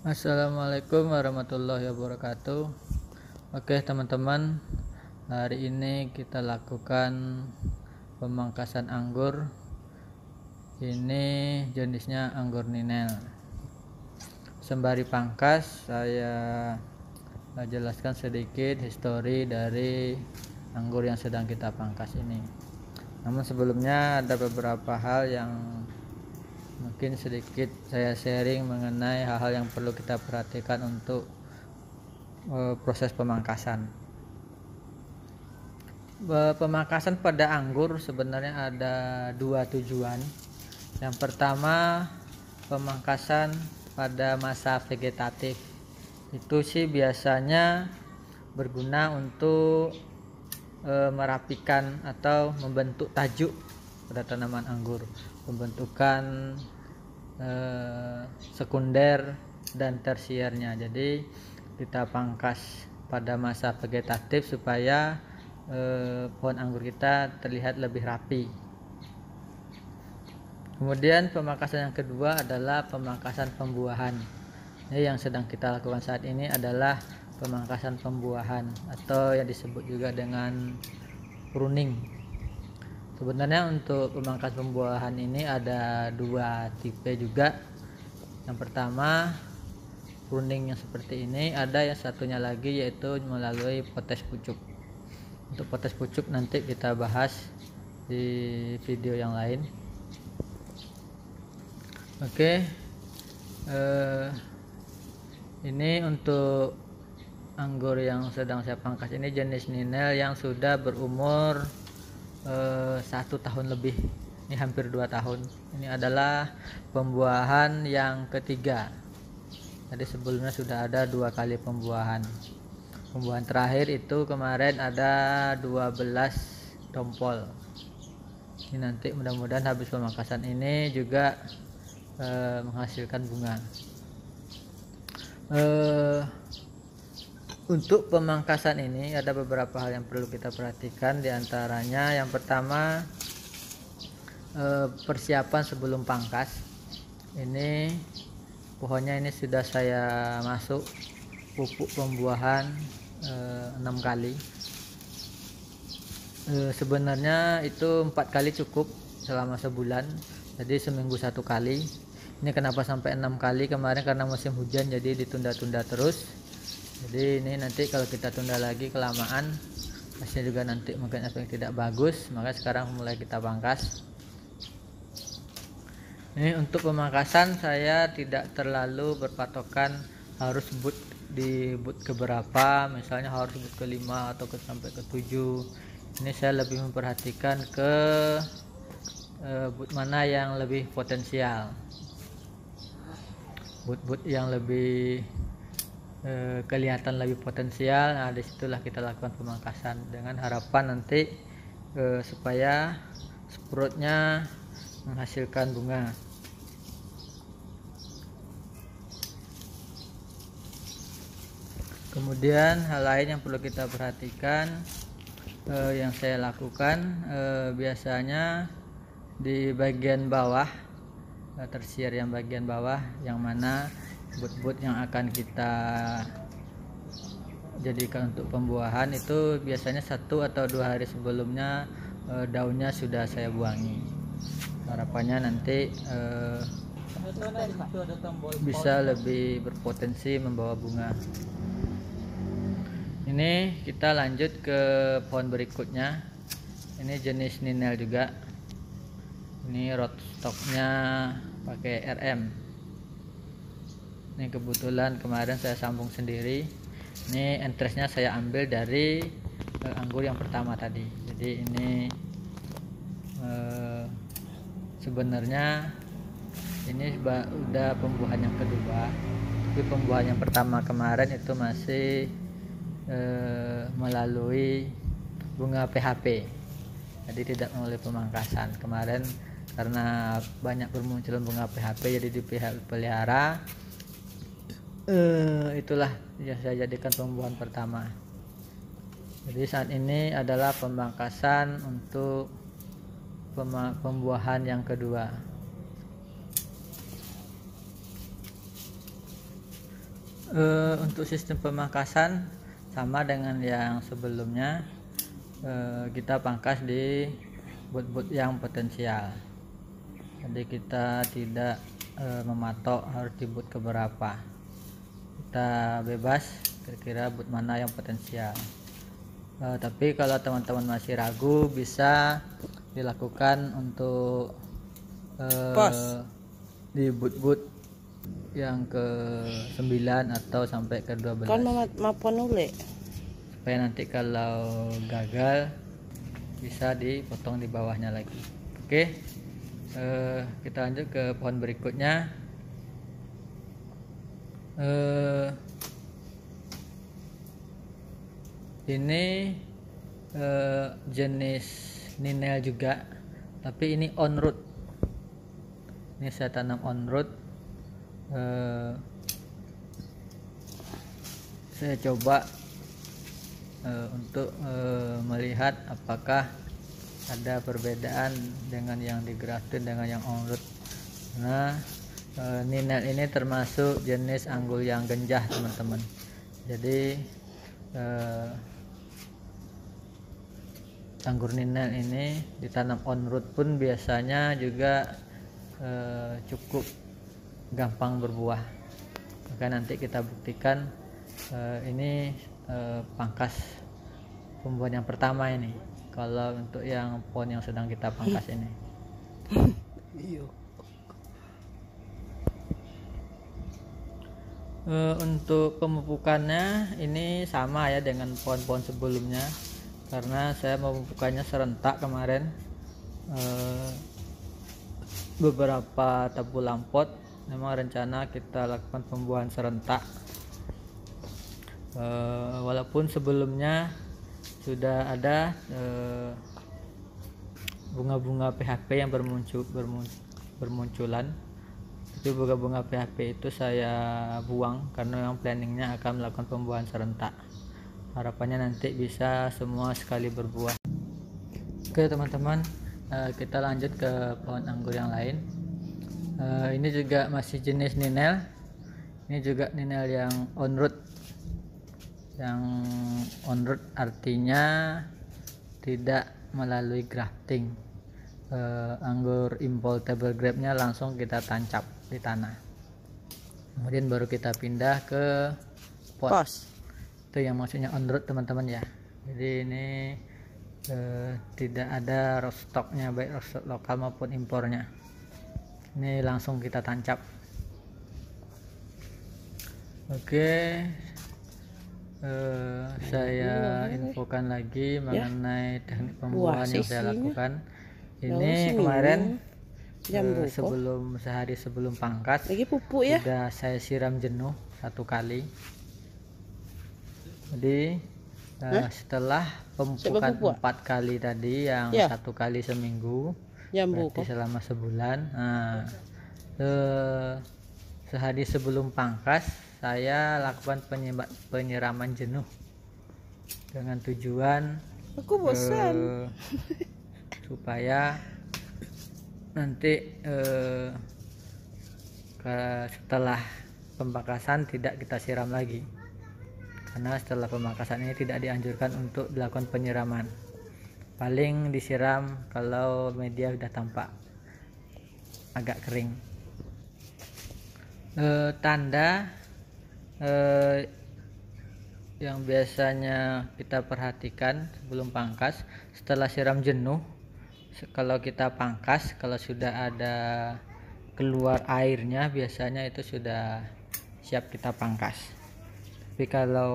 Assalamualaikum warahmatullahi wabarakatuh. Oke teman-teman, hari ini kita lakukan pemangkasan anggur. Ini jenisnya anggur ninel. Sembari pangkas, saya jelaskan sedikit histori dari anggur yang sedang kita pangkas ini. Namun sebelumnya ada beberapa hal yang mungkin sedikit saya sharing mengenai hal-hal yang perlu kita perhatikan untuk proses pemangkasan. Pemangkasan pada anggur sebenarnya ada dua tujuan. Yang pertama, pemangkasan pada masa vegetatif. Itu sih biasanya berguna untuk merapikan atau membentuk tajuk pada tanaman anggur, pembentukan sekunder dan tersiernya. Jadi kita pangkas pada masa vegetatif supaya pohon anggur kita terlihat lebih rapi. Kemudian pemangkasan yang kedua adalah pemangkasan pembuahan. Yang sedang kita lakukan saat ini adalah pemangkasan pembuahan atau yang disebut juga dengan pruning. Sebenarnya untuk pemangkas pembuahan ini ada dua tipe juga. Yang pertama, pruning yang seperti ini. Ada yang satunya lagi yaitu melalui potes pucuk. Untuk potes pucuk nanti kita bahas di video yang lain. Oke, ini untuk anggur yang sedang saya pangkas ini jenis ninel yang sudah berumur 1 tahun lebih. Ini hampir 2 tahun. Ini adalah pembuahan yang ketiga. Tadi sebelumnya sudah ada 2 kali pembuahan. Pembuahan terakhir itu kemarin ada 12 tompol. Ini nanti mudah-mudahan habis pemangkasan ini juga menghasilkan bunga. Untuk pemangkasan ini ada beberapa hal yang perlu kita perhatikan. Di antaranya yang pertama, persiapan sebelum pangkas. Ini pohonnya ini sudah saya masuk pupuk pembuahan 6 kali. Sebenarnya itu 4 kali cukup selama sebulan, jadi seminggu 1 kali. Ini kenapa sampai 6 kali kemarin, karena musim hujan jadi ditunda-tunda terus. Jadi ini nanti kalau kita tunda lagi kelamaan, hasilnya juga nanti mungkin aspek tidak bagus. Maka sekarang mulai kita pangkas. Ini untuk pemangkasan saya tidak terlalu berpatokan harus di boot keberapa, misalnya harus boot ke-5 atau sampai ke-7. Ini saya lebih memperhatikan ke boot mana yang lebih potensial, boot yang lebih kelihatan lebih potensial. Nah, disitulah kita lakukan pemangkasan dengan harapan nanti supaya sproutnya menghasilkan bunga. Kemudian hal lain yang perlu kita perhatikan, yang saya lakukan biasanya di bagian bawah, tersier yang bagian bawah, yang mana boot yang akan kita jadikan untuk pembuahan itu biasanya 1 atau 2 hari sebelumnya daunnya sudah saya buangi. Harapannya nanti bisa lebih berpotensi membawa bunga. Ini kita lanjut ke pohon berikutnya. Ini jenis ninel juga. Ini rootstocknya pakai RM. Ini kebetulan kemarin saya sambung sendiri. Ini entrestnya saya ambil dari anggur yang pertama tadi. Jadi ini sebenarnya ini udah pembuahan yang kedua, tapi pembuahan yang pertama kemarin itu masih melalui bunga PHP, jadi tidak melalui pemangkasan. Kemarin karena banyak bermunculan bunga PHP jadi dipelihara, itulah yang saya jadikan pembuahan pertama. Jadi saat ini adalah pemangkasan untuk pembuahan yang kedua. Untuk sistem pemangkasan sama dengan yang sebelumnya, kita pangkas di but-but yang potensial. Jadi kita tidak mematok harus di but keberapa, kita bebas kira-kira but mana yang potensial. Tapi kalau teman-teman masih ragu, bisa dilakukan untuk di but-but yang ke 9 atau sampai ke 12, kan mapon ule, supaya nanti kalau gagal bisa dipotong di bawahnya lagi. Oke, kita lanjut ke pohon berikutnya. Ini jenis ninel juga, tapi ini on root. Ini saya tanam on root. Saya coba untuk melihat apakah ada perbedaan dengan yang di grafted dengan yang on root. Nah, ninel ini termasuk jenis anggur yang genjah, teman-teman. Jadi anggur ninel ini ditanam on root pun biasanya juga cukup gampang berbuah. Maka nanti kita buktikan ini pangkas pembuahan yang pertama ini, kalau untuk yang pohon yang sedang kita pangkas ini. Untuk pemupukannya ini sama ya dengan pohon-pohon sebelumnya, karena saya memupukannya serentak kemarin. Beberapa tabu lampot memang rencana kita lakukan pembuahan serentak, walaupun sebelumnya sudah ada bunga-bunga PHP yang bermunculan. Itu bunga-bunga PHP itu saya buang karena memang planningnya akan melakukan pembuahan serentak. Harapannya nanti bisa semua sekali berbuah. Oke teman-teman, kita lanjut ke pohon anggur yang lain. Ini juga masih jenis ninel. Ini juga ninel yang on root. Yang on root artinya tidak melalui grafting. Anggur impol table grape-nya langsung kita tancap di tanah, kemudian baru kita pindah ke pot. Itu yang maksudnya on root, teman-teman ya. Jadi ini tidak ada rootstocknya, baik rootstock lokal maupun impornya. Ini langsung kita tancap. Oke, saya infokan lagi mengenai teknik pembuahan yang saya lakukan. Ini kemarin sehari sebelum pangkas sudah saya siram jenuh 1 kali. Jadi setelah pemupukan 4 kali tadi, yang 1 kali seminggu, berarti selama sebulan. Sehari sebelum pangkas saya lakukan penyiraman jenuh dengan tujuan supaya nanti setelah pembakasan tidak kita siram lagi, karena setelah pembakasan ini tidak dianjurkan untuk dilakukan penyiraman. Paling disiram kalau media sudah tampak agak kering. Tanda yang biasanya kita perhatikan sebelum pangkas, setelah siram jenuh, kalau kita pangkas, kalau sudah ada keluar airnya, biasanya itu sudah siap kita pangkas. Tapi kalau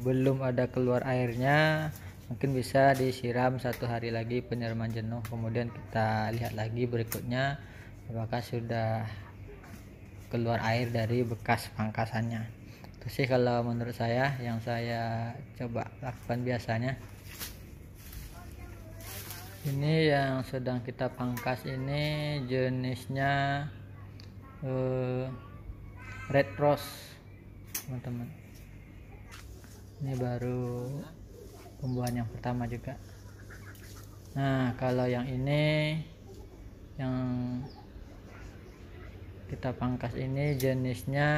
belum ada keluar airnya, mungkin bisa disiram 1 hari lagi penyiraman jenuh, kemudian kita lihat lagi berikutnya apakah sudah keluar air dari bekas pangkasannya. Itu sih kalau menurut saya yang saya coba lakukan biasanya. Ini yang sedang kita pangkas ini jenisnya red rose, teman-teman. Ini baru pembuahan yang pertama juga. Nah, kalau yang ini yang kita pangkas ini jenisnya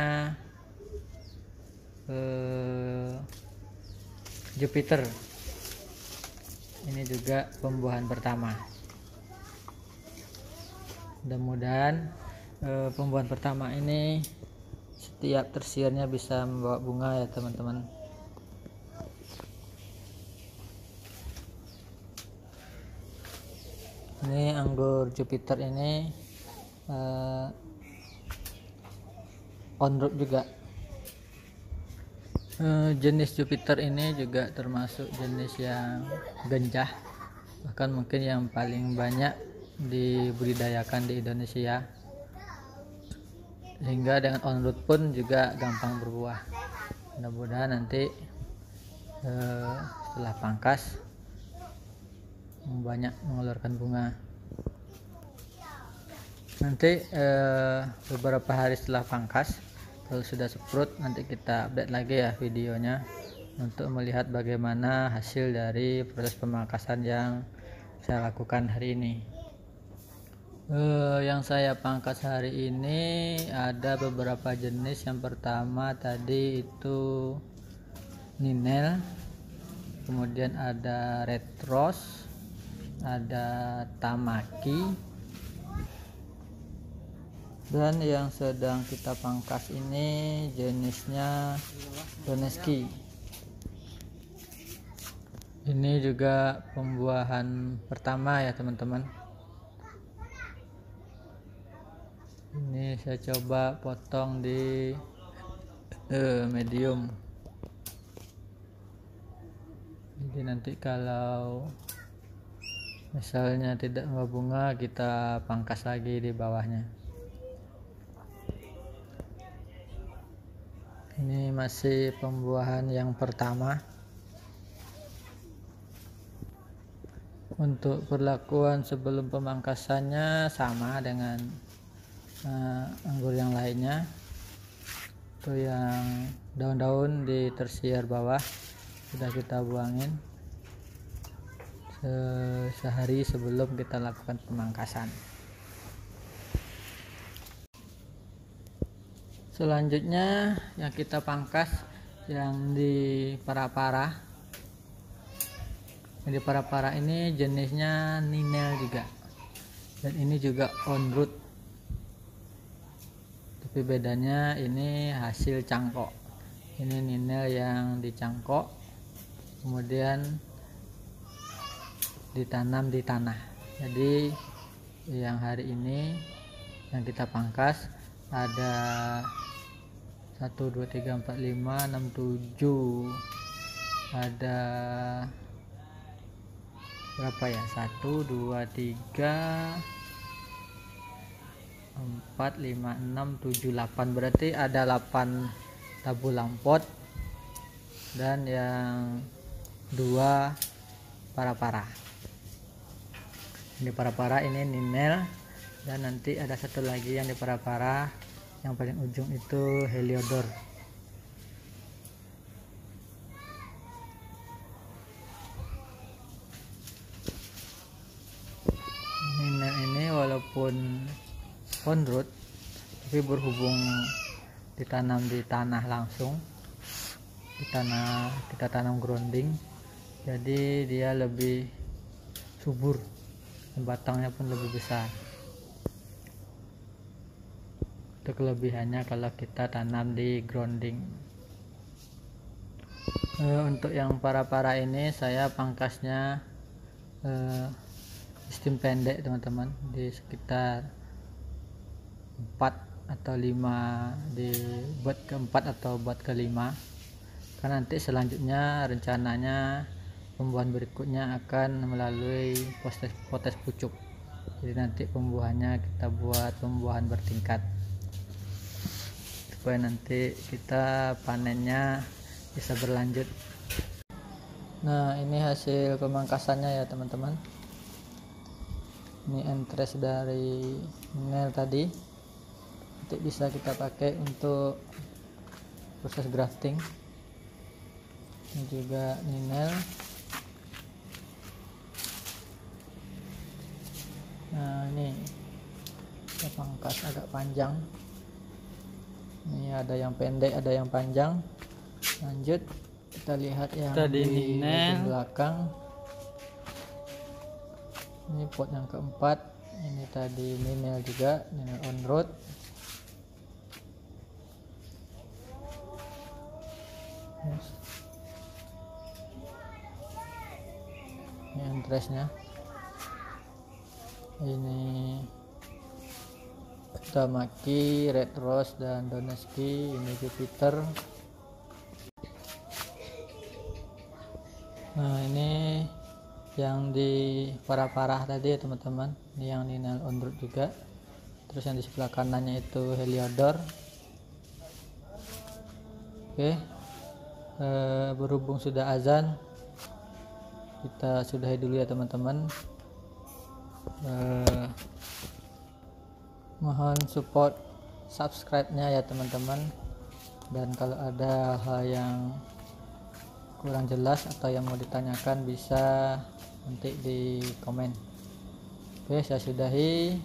Jupiter. Ini juga pembuahan pertama. Mudah-mudahan pembuahan pertama ini setiap tersiernya bisa membawa bunga ya teman-teman. Ini anggur Jupiter ini on root juga. Jenis Jupiter ini juga termasuk jenis yang genjah, bahkan mungkin yang paling banyak dibudidayakan di Indonesia, sehingga dengan on root pun juga gampang berbuah. Mudah-mudahan nanti setelah pangkas banyak mengeluarkan bunga. Nanti beberapa hari setelah pangkas, kalau sudah seprut, nanti kita update lagi ya videonya untuk melihat bagaimana hasil dari proses pemangkasan yang saya lakukan hari ini. Yang saya pangkas hari ini ada beberapa jenis. Yang pertama tadi itu Ninel, kemudian ada Red Rose, ada Tamaki, dan yang sedang kita pangkas ini jenisnya Doneski. Ini juga pembuahan pertama ya teman-teman. Ini saya coba potong di medium, jadi nanti kalau misalnya tidak bunga, kita pangkas lagi di bawahnya. Ini masih pembuahan yang pertama. Untuk perlakuan sebelum pemangkasannya sama dengan anggur yang lainnya. Itu yang daun-daun di tersier bawah sudah kita buangin sehari sebelum kita lakukan pemangkasan. Selanjutnya yang kita pangkas yang di para-para. Yang di para-para ini jenisnya Ninel juga, dan ini juga on root, tapi bedanya ini hasil cangkok. Ini Ninel yang dicangkok kemudian ditanam di tanah. Jadi yang hari ini yang kita pangkas ada 1 2 3 4 5 6 7, ada berapa ya, 1 2 3 4 5 6 7 8, berarti ada 8 tabu lampot, dan yang 2 para-para. Ini para-para, ini Ninel, dan nanti ada satu lagi yang di para-para yang paling ujung itu Heliodor. Ninel ini walaupun on root, tapi berhubung ditanam di tanah langsung, di tanah kita tanam grounding, jadi dia lebih subur, batangnya pun lebih besar. Itu kelebihannya kalau kita tanam di grounding. Untuk yang para-para ini saya pangkasnya sistem pendek teman-teman, di sekitar 4 atau 5 di buat keempat atau buat kelima, karena nanti selanjutnya rencananya pembuahan berikutnya akan melalui potes pucuk. Jadi nanti pembuahannya kita buat pembuahan bertingkat supaya nanti kita panennya bisa berlanjut. Nah, ini hasil pemangkasannya ya teman-teman. Ini entres dari Ninel tadi, nanti bisa kita pakai untuk proses grafting. Ini juga Ninel. Nah, ini kita pangkas agak panjang. Ini ada yang pendek, ada yang panjang. Lanjut kita lihat yang Tadi di Ninel. belakang. Ini pot yang keempat. Ini tadi Ninel juga, Ninel on road. Yes. Ini interestnya. Ini Tamaki, Red Rose dan Doneski. Ini Jupiter. Nah, ini yang di parah-parah tadi ya teman-teman. Ini yang Ninel on road juga. Terus yang di sebelah kanannya itu Heliodor. Oke. Berhubung sudah azan, kita sudahi dulu ya teman-teman. Mohon support subscribe-nya ya teman-teman, dan kalau ada hal yang kurang jelas atau yang mau ditanyakan bisa nanti di komen. Oke, saya sudahi.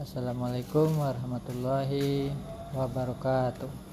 Assalamualaikum warahmatullahi wabarakatuh.